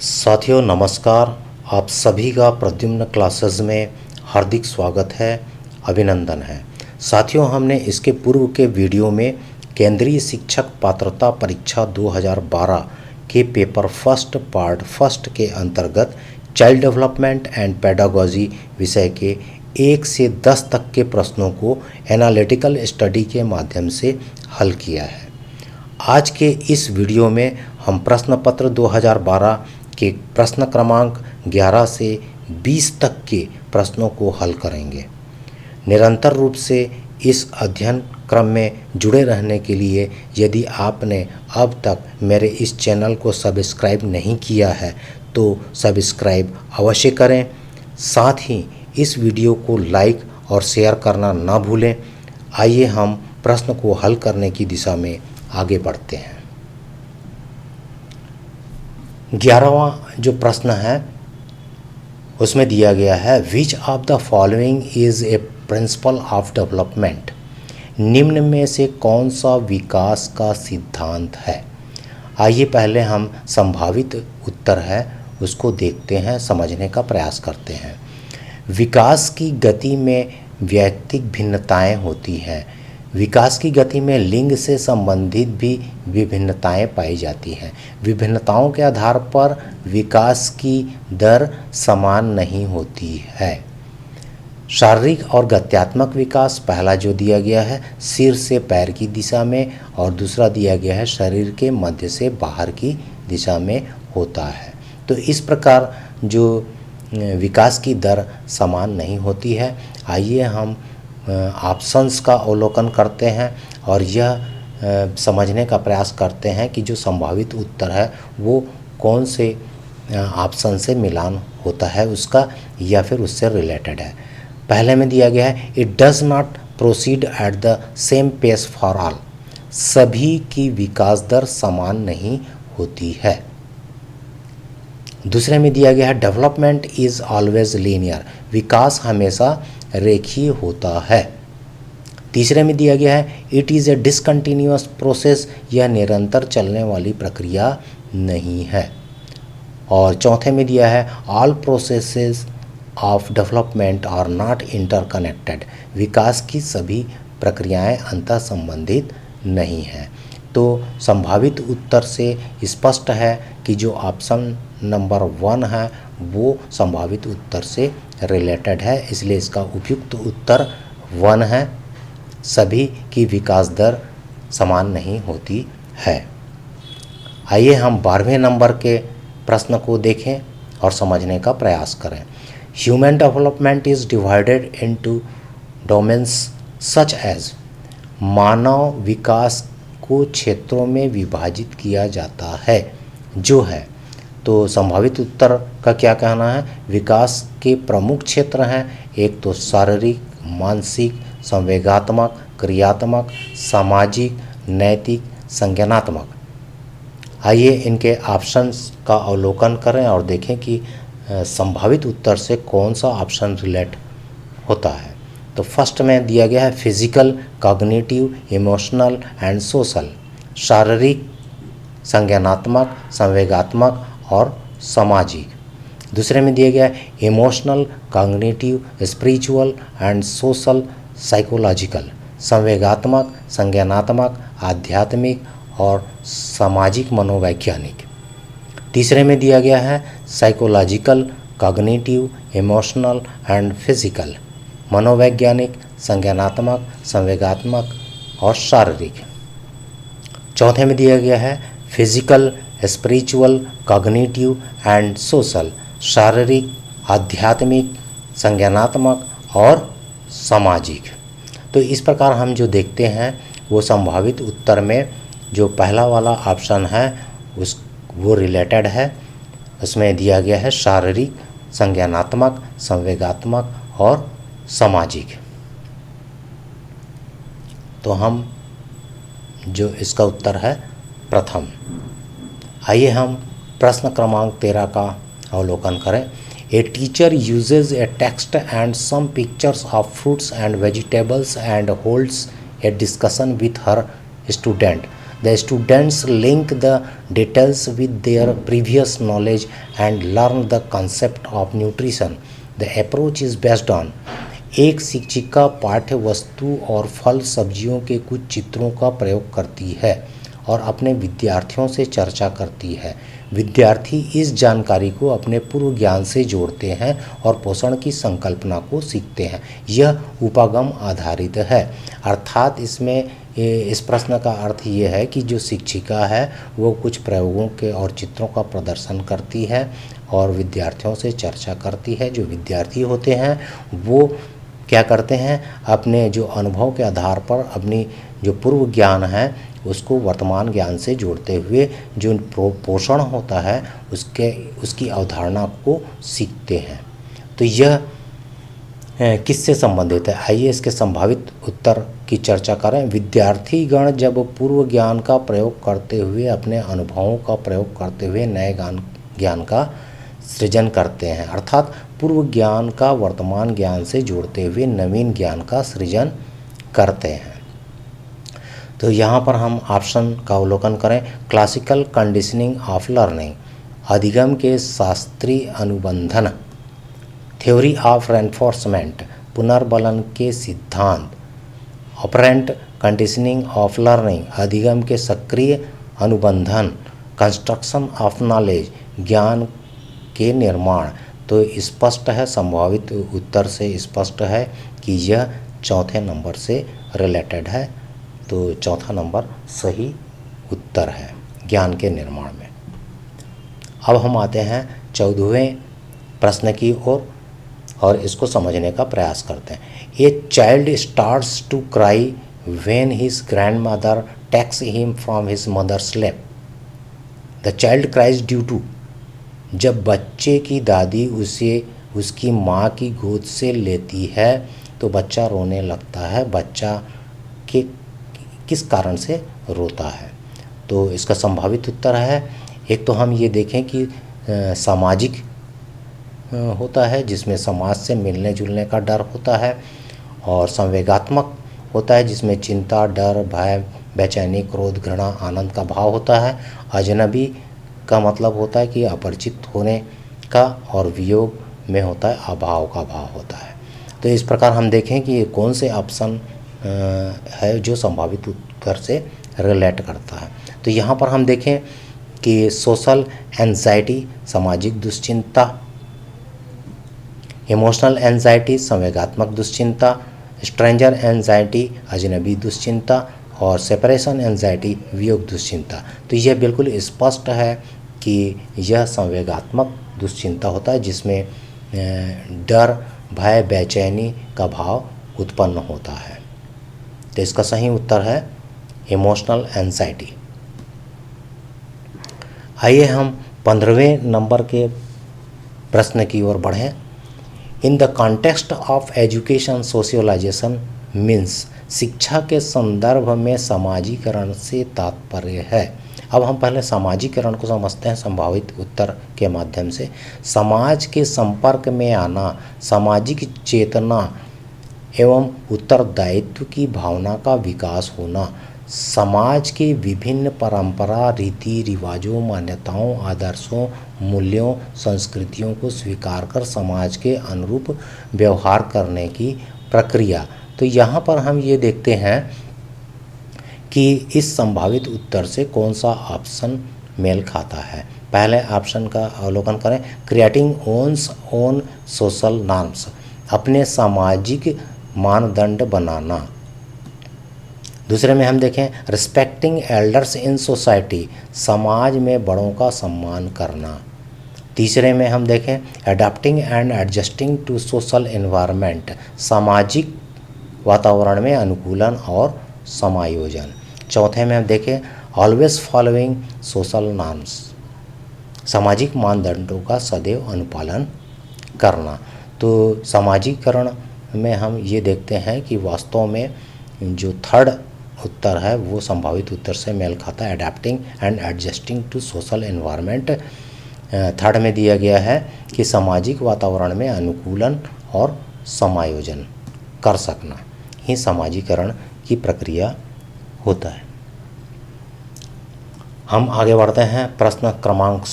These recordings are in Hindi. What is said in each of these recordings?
साथियों नमस्कार। आप सभी का प्रद्युम्न क्लासेस में हार्दिक स्वागत है, अभिनंदन है। साथियों हमने इसके पूर्व के वीडियो में केंद्रीय शिक्षक पात्रता परीक्षा 2012 के पेपर फर्स्ट पार्ट फर्स्ट के अंतर्गत चाइल्ड डेवलपमेंट एंड पेडागोजी विषय के 1 से 10 तक के प्रश्नों को एनालिटिकल स्टडी के माध्यम से हल किया है। आज के इस वीडियो में हम प्रश्न पत्र 2012 के प्रश्न क्रमांक 11 से 20 तक के प्रश्नों को हल करेंगे। निरंतर रूप से इस अध्ययन क्रम में जुड़े रहने के लिए यदि आपने अब तक मेरे इस चैनल को सब्सक्राइब नहीं किया है तो सब्सक्राइब अवश्य करें। साथ ही इस वीडियो को लाइक और शेयर करना ना भूलें। आइए हम प्रश्न को हल करने की दिशा में आगे बढ़ते हैं। 11वां जो प्रश्न है उसमें दिया गया है, which of the following is a principle of development. निम्न में से कौन सा विकास का सिद्धांत है। आइए पहले हम संभावित उत्तर है उसको देखते हैं, समझने का प्रयास करते हैं। विकास की गति में वैयक्तिक भिन्नताएं होती हैं। विकास की गति में लिंग से संबंधित भी विभिन्नताएं पाई जाती हैं। विभिन्नताओं के आधार पर विकास की दर समान नहीं होती है। शारीरिक और गत्यात्मक विकास पहला जो दिया गया है सिर से पैर की दिशा में, और दूसरा दिया गया है शरीर के मध्य से बाहर की दिशा में होता है। तो इस प्रकार जो विकास की दर समान नहीं होती है। आइए हम ऑप्शंस का अवलोकन करते हैं और यह समझने का प्रयास करते हैं कि जो संभावित उत्तर है वो कौन से ऑप्शन से मिलान होता है उसका, या फिर उससे रिलेटेड है। पहले में दिया गया है, it does not proceed at the same pace for all. सभी की विकास दर समान नहीं होती है। दूसरे में दिया गया है, डेवलपमेंट इज ऑलवेज लीनियर। विकास हमेशा रेखीय होता है। तीसरे में दिया गया है, it is a discontinuous process. यह निरंतर चलने वाली प्रक्रिया नहीं है। और चौथे में दिया है, all processes of development are not interconnected. विकास की सभी प्रक्रियाएं अंतर संबंधित नहीं हैं। तो संभावित उत्तर से स्पष्ट है कि जो ऑप्शन नंबर 1 है वो संभावित उत्तर से रिलेटेड है, इसलिए इसका उपयुक्त उत्तर 1 है। सभी की विकास दर समान नहीं होती है। आइए हम 12वें नंबर के प्रश्न को देखें और समझने का प्रयास करें। Human development is divided into domains such as. मानव विकास को क्षेत्रों में विभाजित किया जाता है जो है। तो संभावित उत्तर का क्या कहना है, विकास के प्रमुख क्षेत्र हैं, एक तो शारीरिक, मानसिक, संवेगात्मक, क्रियात्मक, सामाजिक, नैतिक, संज्ञानात्मक। आइए इनके ऑप्शंस का अवलोकन करें और देखें कि संभावित उत्तर से कौन सा ऑप्शन रिलेट होता है। तो फर्स्ट में दिया गया है, physical, cognitive, emotional and social. शारीरिक, संज्ञानात्मक, संवेगात्मक और सामाजिक। दूसरे में दिया गया है, emotional, cognitive, spiritual and social psychological. संवेगात्मक, संज्ञानात्मक, आध्यात्मिक और सामाजिक मनोवैज्ञानिक। तीसरे में दिया गया है, psychological, cognitive, emotional and physical. मनोवैज्ञानिक, संज्ञानात्मक, संवेगात्मक और शारीरिक। चौथे में दिया गया है, physical, spiritual, cognitive and social. शारीरिक, आध्यात्मिक, संज्ञानात्मक और सामाजिक। तो इस प्रकार हम जो देखते हैं वो संभावित उत्तर में जो पहला वाला ऑप्शन है वो रिलेटेड है। उसमें दिया गया है शारीरिक, संज्ञानात्मक, संवेगात्मक और सामाजिक। तो हम जो इसका उत्तर है प्रथम। आइए हम प्रश्न क्रमांक 13 का अवलोकन करें। A teacher uses a text and some pictures of fruits and vegetables and holds a discussion with her student. The students link the details with their previous knowledge and learn the concept of nutrition. The approach is based on एक शिक्षिका पाठ्य वस्तु और फल सब्जियों के कुछ चित्रों का प्रयोग करती है और अपने विद्यार्थियों से चर्चा करती है। विद्यार्थी इस जानकारी को अपने पूर्व ज्ञान से जोड़ते हैं और पोषण की संकल्पना को सीखते हैं। यह उपागम आधारित है, अर्थात इसमें इस प्रश्न का अर्थ ये है कि जो शिक्षिका है वो कुछ प्रयोगों के और चित्रों का प्रदर्शन करती है और विद्यार्थियों से चर्चा करती है। जो विद्यार्थी होते हैं वो क्या करते हैं, अपने जो अनुभव के आधार पर अपनी जो पूर्व ज्ञान है उसको वर्तमान ज्ञान से जोड़ते हुए जो पोषण होता है उसकी अवधारणा को सीखते हैं। तो यह किससे संबंधित है? आइए इसके संभावित उत्तर की चर्चा करें। विद्यार्थीगण जब पूर्व ज्ञान का प्रयोग करते हुए अपने अनुभवों का प्रयोग करते हुए नए ज्ञान का सृजन करते हैं, अर्थात पूर्व ज्ञान का वर्तमान ज्ञान से जोड़ते हुए नवीन ज्ञान का सृजन करते हैं। तो यहाँ पर हम ऑप्शन का अवलोकन करें। क्लासिकल कंडीशनिंग ऑफ लर्निंग, अधिगम के शास्त्रीय अनुबंधन, थ्योरी ऑफ रेनफोर्समेंट, पुनर्बलन के सिद्धांत, ऑपरेंट कंडीशनिंग ऑफ लर्निंग, अधिगम के सक्रिय अनुबंधन, कंस्ट्रक्शन ऑफ नॉलेज, ज्ञान के निर्माण। तो स्पष्ट है, संभावित उत्तर से स्पष्ट है कि यह चौथे नंबर से रिलेटेड है। तो चौथा नंबर सही उत्तर है ज्ञान के निर्माण में। अब हम आते हैं 14वें प्रश्न की ओर और इसको समझने का प्रयास करते हैं। A child starts to cry when his grandmother takes him from his mother's lap. The child cries due to, जब बच्चे की दादी उसे उसकी माँ की गोद से लेती है तो बच्चा रोने लगता है। बच्चा के किस कारण से रोता है? तो इसका संभावित उत्तर है, एक तो हम ये देखें कि सामाजिक होता है जिसमें समाज से मिलने जुलने का डर होता है, और संवेगात्मक होता है जिसमें चिंता, डर, भय, बेचैनी, क्रोध, घृणा, आनंद का भाव होता है। अजनबी का मतलब होता है कि अपरिचित होने का, और वियोग में होता है अभाव का भाव होता है। तो इस प्रकार हम देखें कि ये कौन से ऑप्शन है जो संभावित उत्तर से रिलेट करता है। तो यहाँ पर हम देखें कि सोशल एंजाइटी, सामाजिक दुश्चिंता, इमोशनल एंजाइटी, संवेगात्मक दुश्चिंता, स्ट्रेंजर एंजाइटी, अजनबी दुश्चिंता, और सेपरेशन एंजाइटी, वियोग दुश्चिंता। तो यह बिल्कुल स्पष्ट है कि यह संवेगात्मक दुश्चिंता होता है जिसमें डर, भय, बेचैनी का भाव उत्पन्न होता है। तो इसका सही उत्तर है इमोशनल एंजाइटी। आइए हम 15वें नंबर के प्रश्न की ओर बढ़ें। In the context of education socialization means, शिक्षा के संदर्भ में सामाजिकरण से तात्पर्य है। अब हम पहले सामाजिकरण को समझते हैं संभावित उत्तर के माध्यम से। समाज के संपर्क में आना, सामाजिक चेतना एवं उत्तरदायित्व की भावना का विकास होना, समाज के विभिन्न परंपरा, रीति रिवाजों, मान्यताओं, आदर्शों, मूल्यों, संस्कृतियों को स्वीकार कर समाज के अनुरूप व्यवहार करने की प्रक्रिया। तो यहाँ पर हम ये देखते हैं कि इस संभावित उत्तर से कौन सा ऑप्शन मेल खाता है। पहले ऑप्शन का अवलोकन करें। Creating one's own social norms, अपने सामाजिक मानदंड बनाना। दूसरे में हम देखें रिस्पेक्टिंग एल्डर्स इन सोसाइटी, समाज में बड़ों का सम्मान करना। तीसरे में हम देखें adopting and adjusting to social environment, सामाजिक वातावरण में अनुकूलन और समायोजन। चौथे में हम देखें ऑलवेज फॉलोइंग सोशल नॉर्म्स, सामाजिक मानदंडों का सदैव अनुपालन करना। तो सामाजिकरण में हम ये देखते हैं कि वास्तव में जो थर्ड उत्तर है वो संभावित उत्तर से मेल खाता है, adapting and adjusting to social environment. Third में दिया गया है कि सामाजिक वातावरण में अनुकूलन और समायोजन कर सकना ही सामाजिकरण की प्रक्रिया होता है। हम आगे बढ़ते हैं प्रश्न क्रमांक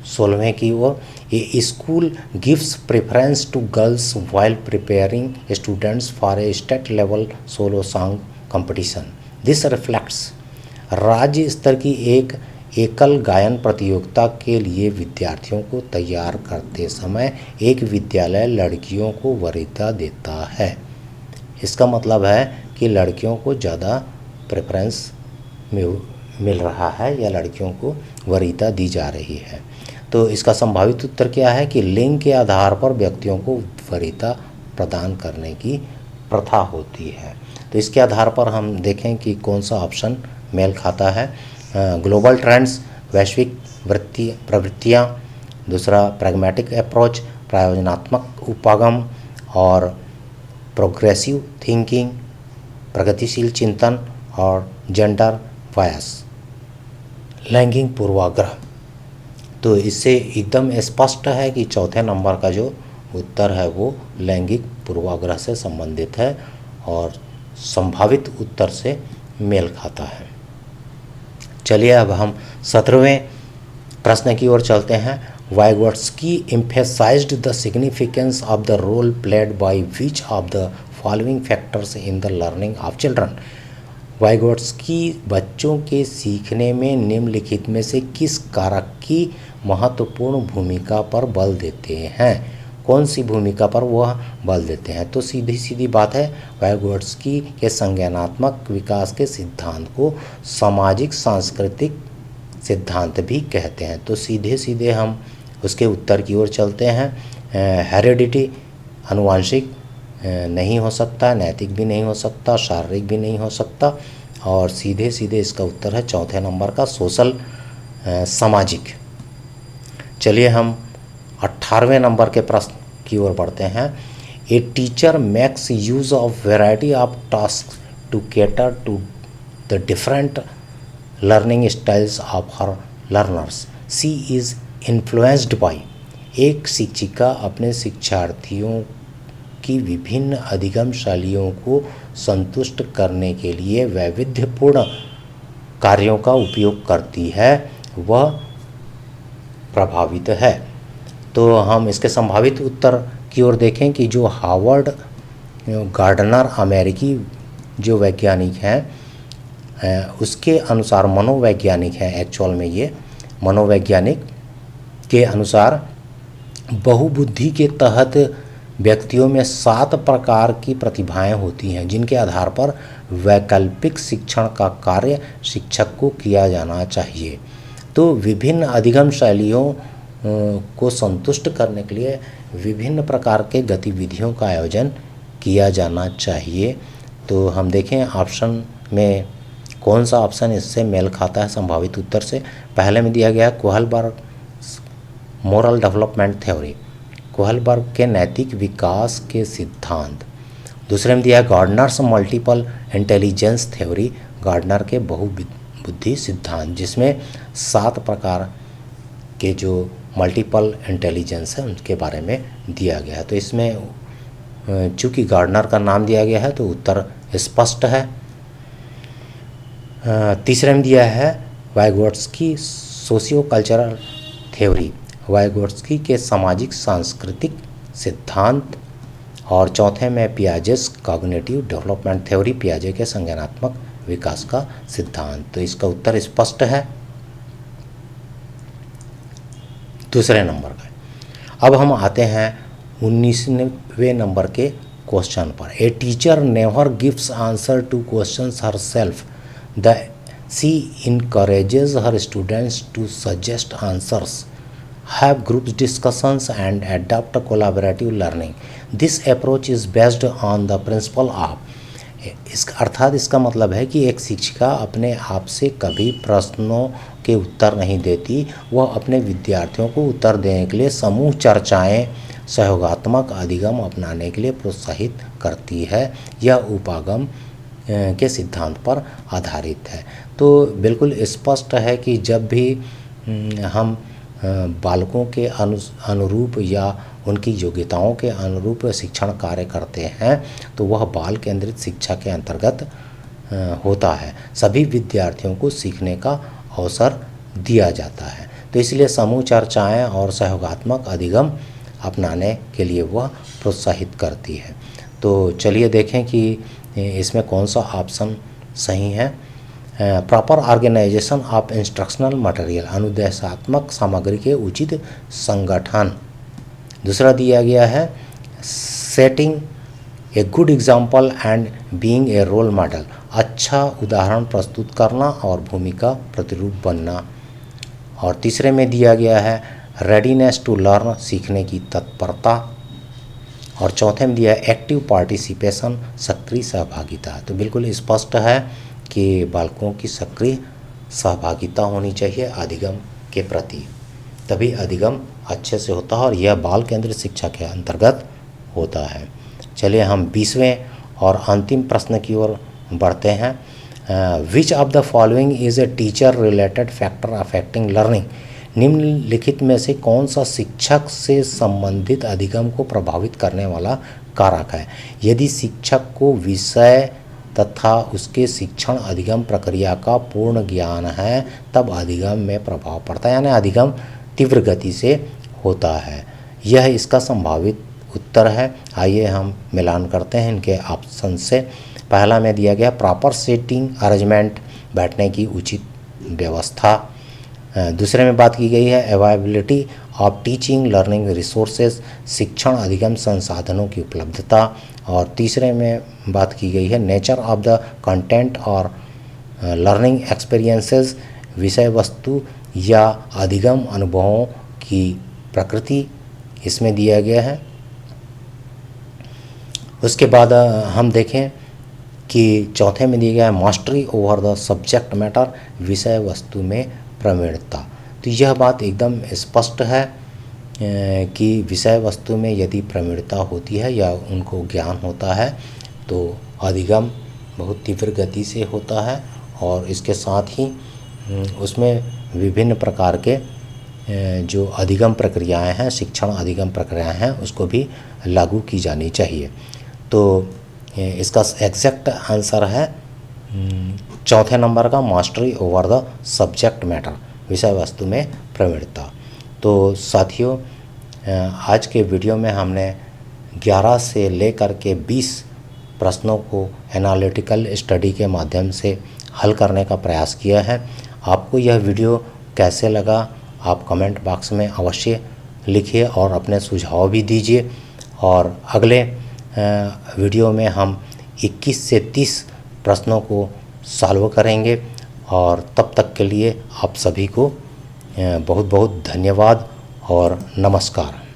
16 की ओर। A school gives preference to girls while preparing students for a state level solo song competition. This reflects राज्य स्तर की एक एकल गायन प्रतियोगिता के लिए विद्यार्थियों को तैयार करते समय एक विद्यालय लड़कियों को वरीयता देता है। इसका मतलब है कि लड़कियों को ज़्यादा प्रेफरेंस मिल रहा है या लड़कियों को वरीयता दी जा रही है। तो इसका संभावित उत्तर क्या है कि लिंग के आधार पर व्यक्तियों को वरीयता प्रदान करने की प्रथा होती है। तो इसके आधार पर हम देखें कि कौन सा ऑप्शन मेल खाता है। ग्लोबल ट्रेंड्स, वैश्विक प्रवृत्तियाँ, दूसरा प्रैग्मेटिक अप्रोच, प्रयोजनात्मक उपागम, और प्रोग्रेसिव थिंकिंग, प्रगतिशील चिंतन, और जेंडर बायस, लैंगिक पूर्वाग्रह। तो इससे एकदम स्पष्ट है कि चौथे नंबर का जो उत्तर है वो लैंगिक पूर्वाग्रह से संबंधित है और संभावित उत्तर से मेल खाता है। चलिए अब हम 17वें प्रश्न की ओर चलते हैं। वाइगोट्स्की emphasized the significance of the role played by which of the following factors in the learning of children। वाइगोट्स्की बच्चों के सीखने में निम्नलिखित में से किस कारक की महत्वपूर्ण भूमिका पर बल देते हैं? कौन सी भूमिका पर वह बल देते हैं? तो सीधी सीधी बात है, वाइगोट्स्की के संज्ञानात्मक विकास के सिद्धांत को सामाजिक सांस्कृतिक सिद्धांत भी कहते हैं। तो सीधे सीधे हम उसके उत्तर की ओर चलते हैं। हेरिडिटी, अनुवांशिक नहीं हो सकता, नैतिक भी नहीं हो सकता, शारीरिक भी नहीं हो सकता, और सीधे सीधे इसका उत्तर है चौथे नंबर का सोशल, सामाजिक। चलिए हम 18वें नंबर के प्रश्न की ओर बढ़ते हैं। A teacher makes use of variety of task to cater to the different learning styles of her learners. She is influenced by. एक शिक्षिका अपने शिक्षार्थियों की विभिन्न अधिगम शैलियों को संतुष्ट करने के लिए वैविध्यपूर्ण कार्यों का उपयोग करती है, वह प्रभावित है। तो हम इसके संभावित उत्तर की ओर देखें कि जो हार्वर्ड गार्डनर अमेरिकी जो वैज्ञानिक हैं, उसके अनुसार मनोवैज्ञानिक हैं, एक्चुअल में ये मनोवैज्ञानिक के अनुसार बहुबुद्धि के तहत व्यक्तियों में 7 प्रकार की प्रतिभाएं होती हैं जिनके आधार पर वैकल्पिक शिक्षण का कार्य शिक्षक को किया जाना चाहिए। तो विभिन्न अधिगम शैलियों को संतुष्ट करने के लिए विभिन्न प्रकार के गतिविधियों का आयोजन किया जाना चाहिए। तो हम देखें ऑप्शन में कौन सा ऑप्शन इससे मेल खाता है संभावित उत्तर से। पहले में दिया गया है Kohlberg moral development theory, Kohlberg के नैतिक विकास के सिद्धांत। दूसरे में दिया है Gardner's multiple intelligence theory, Gardner के बहुबुद्धि सिद्धांत, जिसमें 7 प्रकार के जो मल्टीपल इंटेलिजेंस है उनके बारे में दिया गया है। तो इसमें चूँकि गार्डनर का नाम दिया गया है तो उत्तर स्पष्ट है। तीसरे में दिया है वाइगोट्स्की सोशियो कल्चरल थ्योरी, वाइगोट्स्की के सामाजिक सांस्कृतिक सिद्धांत, और चौथे में पियाजेस कॉग्निटिव डेवलपमेंट थ्योरी, पियाजे के संज्ञानात्मक विकास का सिद्धांत। तो इसका उत्तर स्पष्ट है दूसरे नंबर का। अब हम आते हैं 19वें नंबर के क्वेश्चन पर। A teacher never gives answer to questions herself, the she encourages her students to suggest answers, have group discussions and adopt collaborative learning. This approach is based on the principle of, अर्थात इसका मतलब है कि एक शिक्षिका अपने आप से कभी प्रश्नों के उत्तर नहीं देती, वह अपने विद्यार्थियों को उत्तर देने के लिए समूह चर्चाएं, सहयोगात्मक अधिगम अपनाने के लिए प्रोत्साहित करती है। यह उपागम के सिद्धांत पर आधारित है। तो बिल्कुल स्पष्ट है कि जब भी हम बालकों के अनुरूप या उनकी योग्यताओं के अनुरूप शिक्षण कार्य करते हैं तो वह बाल केंद्रित शिक्षा के अंतर्गत होता है। सभी विद्यार्थियों को सीखने का अवसर दिया जाता है। तो इसलिए समूह चर्चाएं और सहयोगात्मक अधिगम अपनाने के लिए वह प्रोत्साहित करती है। तो चलिए देखें कि इसमें कौन सा ऑप्शन सही है। Proper organization of instructional material, अनुदेशात्मक सामग्री के उचित संगठन। दूसरा दिया गया है setting a good example and being a role model, अच्छा उदाहरण प्रस्तुत करना और भूमिका प्रतिरूप बनना। और तीसरे में दिया गया है रेडीनेस टू लर्न, सीखने की तत्परता। और चौथे में दिया है एक्टिव पार्टिसिपेशन, सक्रिय सहभागिता। तो बिल्कुल स्पष्ट है कि बालकों की सक्रिय सहभागिता होनी चाहिए अधिगम के प्रति, तभी अधिगम अच्छे से होता है और यह बाल केंद्रित शिक्षा के अंतर्गत होता है। चलिए हम 20वें और अंतिम प्रश्न की ओर बढ़ते हैं। Which of the following is a teacher related factor affecting learning, निम्नलिखित में से कौन सा शिक्षक से संबंधित अधिगम को प्रभावित करने वाला कारक है। यदि शिक्षक को विषय तथा उसके शिक्षण अधिगम प्रक्रिया का पूर्ण ज्ञान है तब अधिगम में प्रभाव पड़ता है, यानी अधिगम तीव्र गति से होता है। यह इसका संभावित उत्तर है। आइए हम मिलान करते हैं इनके ऑप्शन से। पहला में दिया गया प्रॉपर सीटिंग अरेंजमेंट, बैठने की उचित व्यवस्था। दूसरे में बात की गई है availability of teaching learning resources, शिक्षण अधिगम संसाधनों की उपलब्धता। और तीसरे में बात की गई है नेचर ऑफ द कंटेंट और लर्निंग एक्सपीरियंसेस, विषय वस्तु या अधिगम अनुभवों की प्रकृति इसमें दिया गया है। उसके बाद हम देखें कि चौथे में दिया गया है mastery over the subject matter, विषय वस्तु में प्रवीणता। तो यह बात एकदम स्पष्ट है कि विषय वस्तु में यदि प्रवीणता होती है या उनको ज्ञान होता है तो अधिगम बहुत तीव्र गति से होता है और इसके साथ ही उसमें विभिन्न प्रकार के जो अधिगम प्रक्रियाएं हैं, शिक्षण अधिगम प्रक्रियाएं हैं, उसको भी लागू की जानी चाहिए। तो इसका एग्जैक्ट आंसर है चौथे नंबर का mastery over the subject matter, विषय वस्तु में प्रवीणता। तो साथियों आज के वीडियो में हमने 11 से लेकर के 20 प्रश्नों को एनालिटिकल स्टडी के माध्यम से हल करने का प्रयास किया है। आपको यह वीडियो कैसे लगा आप कमेंट बॉक्स में अवश्य लिखिए और अपने सुझाव भी दीजिए। और अगले वीडियो में हम 21 से 30 प्रश्नों को सॉल्व करेंगे। और तब तक के लिए आप सभी को बहुत बहुत धन्यवाद और नमस्कार।